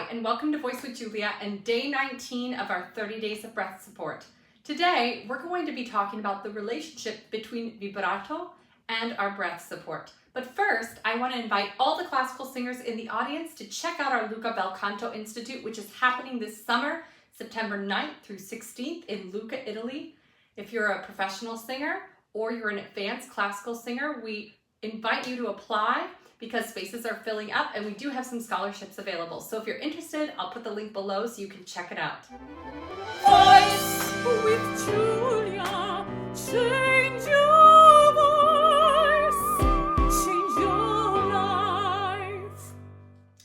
Hi, and welcome to Voice with Julia and day 19 of our 30 days of breath support. Today, we're going to be talking about the relationship between vibrato and our breath support. But first, I want to invite all the classical singers in the audience to check out our Lucca Bel Canto Institute, which is happening this summer, September 9th through 16th in Lucca, Italy. If you're a professional singer or you're an advanced classical singer, we invite you to apply because spaces are filling up and we do have some scholarships available. So if you're interested, I'll put the link below so you can check it out. Voice with Julia, change your voice, change your life.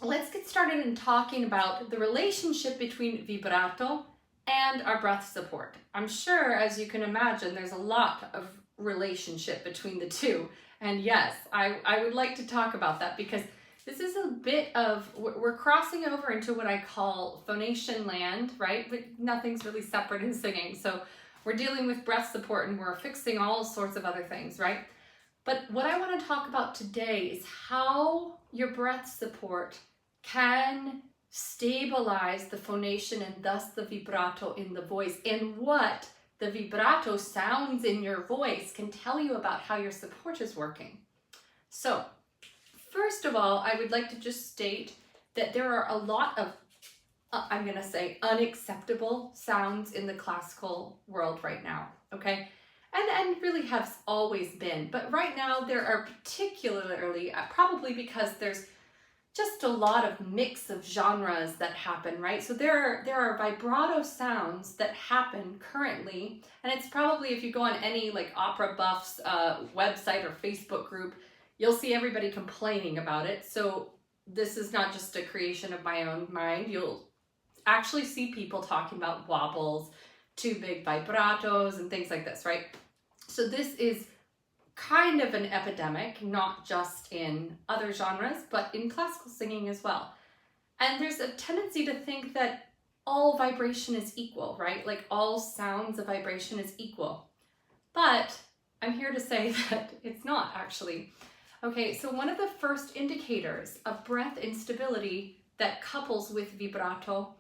Let's get started in talking about the relationship between vibrato and our breath support. I'm sure, as you can imagine, there's a lot of relationship between the two. And yes, I would like to talk about that because this is a bit of, we're crossing over into what I call phonation land, right? But nothing's really separate in singing. So we're dealing with breath support and we're fixing all sorts of other things, right? But what I want to talk about today is how your breath support can stabilize the phonation and thus the vibrato in the voice, and what the vibrato sounds in your voice can tell you about how your support is working. So, first of all, I would like to just state that there are a lot of, I'm going to say, unacceptable sounds in the classical world right now, okay? And really have always been. But right now there are particularly, probably because there's just a lot of mix of genres that happen, right? So there are vibrato sounds that happen currently, and it's probably, if you go on any like opera buffs website or Facebook group, you'll see everybody complaining about it. So this is not just a creation of my own mind. You'll actually see people talking about wobbles, too big vibratos, and things like this, right? So this is kind of an epidemic, not just in other genres, but in classical singing as well. And there's a tendency to think that all vibration is equal, right? Like all sounds of vibration is equal. But I'm here to say that it's not actually. Okay, so one of the first indicators of breath instability that couples with vibrato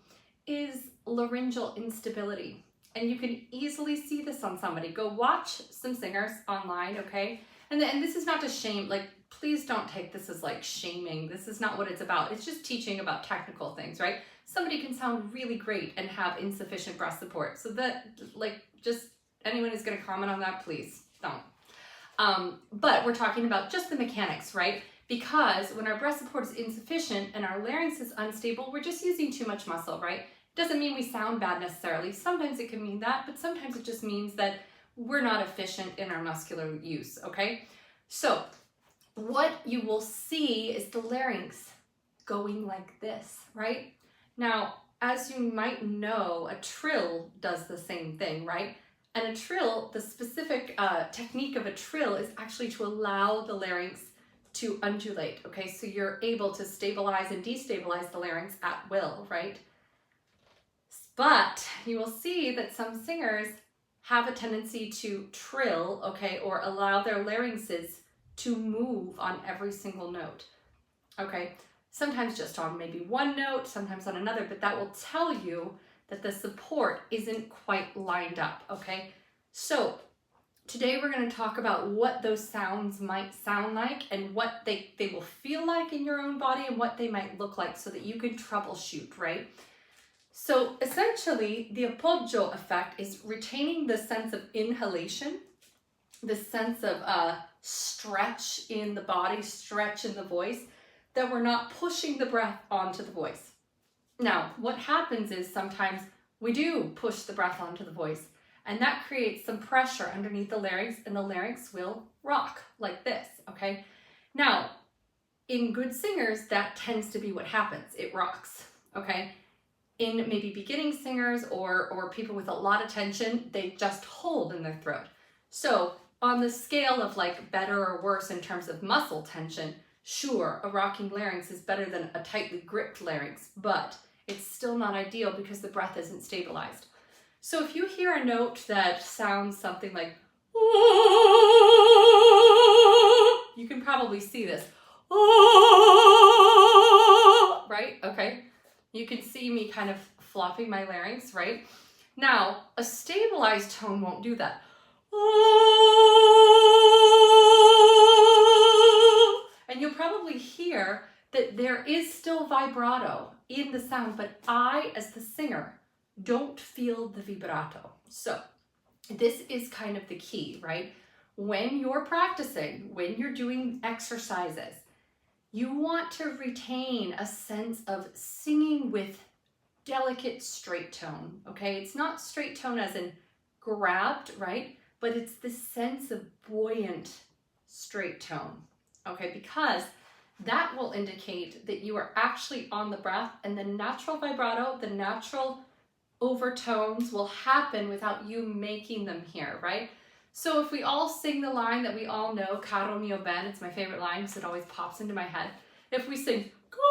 is laryngeal instability. And you can easily see this on somebody. Go watch some singers online, okay? And this is not to shame, like, please don't take this as like shaming. This is not what it's about. It's just teaching about technical things, right? Somebody can sound really great and have insufficient breath support. So that, like, just anyone who's gonna comment on that, please don't. But we're talking about just the mechanics, right? Because when our breath support is insufficient and our larynx is unstable, we're just using too much muscle, right? Doesn't mean we sound bad necessarily. Sometimes it can mean that, but sometimes it just means that we're not efficient in our muscular use, okay? So what you will see is the larynx going like this, right? Now, as you might know, a trill does the same thing, right? And a trill, the specific technique of a trill is actually to allow the larynx to undulate, okay? So you're able to stabilize and destabilize the larynx at will, right? But you will see that some singers have a tendency to trill, okay, or allow their larynxes to move on every single note, okay? Sometimes just on maybe one note, sometimes on another, but that will tell you that the support isn't quite lined up, okay? So today we're going to talk about what those sounds might sound like and what they will feel like in your own body and what they might look like so that you can troubleshoot, right? So essentially, the appoggio effect is retaining the sense of inhalation, the sense of stretch in the body, stretch in the voice, that we're not pushing the breath onto the voice. Now, what happens is sometimes we do push the breath onto the voice, and that creates some pressure underneath the larynx, and the larynx will rock like this, okay? Now, in good singers, that tends to be what happens. It rocks, okay? In maybe beginning singers or people with a lot of tension, they just hold in their throat. So on the scale of like better or worse in terms of muscle tension, sure, a rocking larynx is better than a tightly gripped larynx, but it's still not ideal because the breath isn't stabilized. So if you hear a note that sounds something like, you can probably see this, right? Okay. You can see me kind of flopping my larynx, right? Now, a stabilized tone won't do that. And you'll probably hear that there is still vibrato in the sound, but I, as the singer, don't feel the vibrato. So this is kind of the key, right? When you're practicing, when you're doing exercises, you want to retain a sense of singing with delicate straight tone, okay? It's not straight tone as in grabbed, right? But it's the sense of buoyant straight tone, okay? Because that will indicate that you are actually on the breath, and the natural vibrato, the natural overtones will happen without you making them here, right? So if we all sing the line that we all know, Caro mio ben, it's my favorite line because it always pops into my head. If we sing, Caro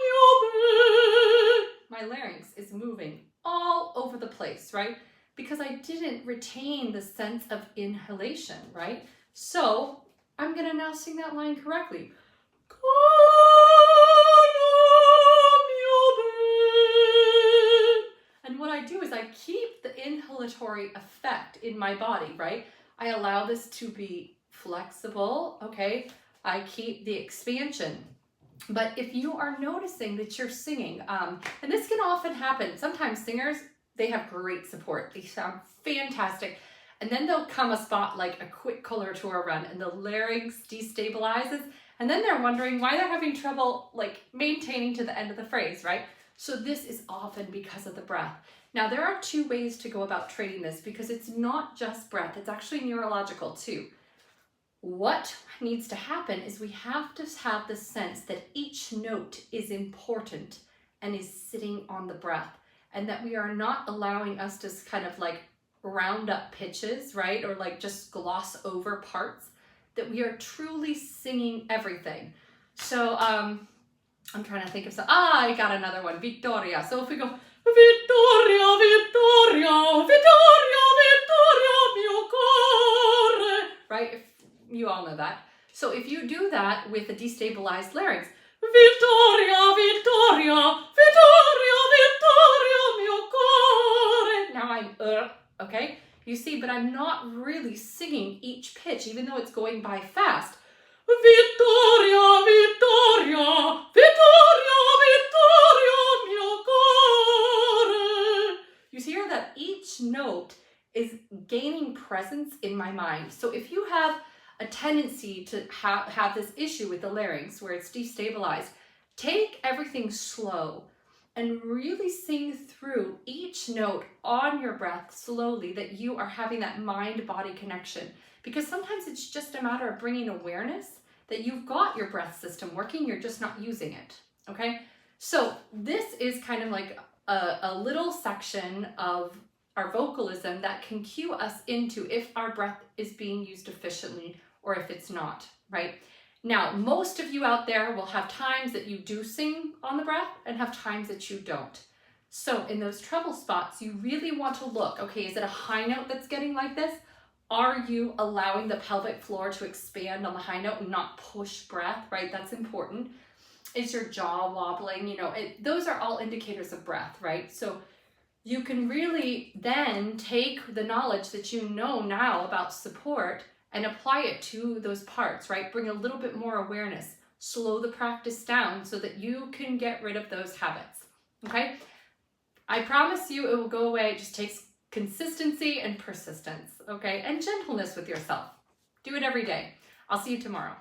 mio ben, my larynx is moving all over the place, right? Because I didn't retain the sense of inhalation, right? So I'm gonna now sing that line correctly. And what I do is I keep the inhalatory effect in my body, right? I allow this to be flexible, okay? I keep the expansion. But if you are noticing that you're singing, and this can often happen, sometimes singers, they have great support. They sound fantastic. And then there'll come a spot like a quick coloratura run and the larynx destabilizes. And then they're wondering why they're having trouble like maintaining to the end of the phrase, right? So this is often because of the breath. Now there are two ways to go about training this because it's not just breath, it's actually neurological too. What needs to happen is we have to have the sense that each note is important and is sitting on the breath, and that we are not allowing us to kind of like round up pitches, right? Or like just gloss over parts, that we are truly singing everything. So I'm trying to think of some, I got another one, Vittoria. So if we go, Vittoria, Vittoria, Vittoria, Vittoria, mio cuore, right? If you all know that. So if you do that with a destabilized larynx, Vittoria, Vittoria, Vittoria, Vittoria, mio cuore. Now I'm, okay? You see, but I'm not really singing each pitch, even though it's going by fast. Vittoria, Vittoria, Vittoria, Vittoria, mio cuore. You hear that each note is gaining presence in my mind. So if you have a tendency to have this issue with the larynx where it's destabilized, take everything slow and really sing through each note on your breath slowly, that you are having that mind-body connection. Because sometimes it's just a matter of bringing awareness that you've got your breath system working, you're just not using it, okay? So this is kind of like a little section of our vocalism that can cue us into if our breath is being used efficiently or if it's not, right? Now, most of you out there will have times that you do sing on the breath and have times that you don't. So in those treble spots, you really want to look, okay, is it a high note that's getting like this? Are you allowing the pelvic floor to expand on the high note and not push breath, right? That's important. Is your jaw wobbling? You know, those are all indicators of breath, right? So you can really then take the knowledge that you know now about support and apply it to those parts, right? Bring a little bit more awareness, slow the practice down so that you can get rid of those habits, okay? I promise you it will go away. It just takes consistency and persistence, okay? And gentleness with yourself. Do it every day. I'll see you tomorrow.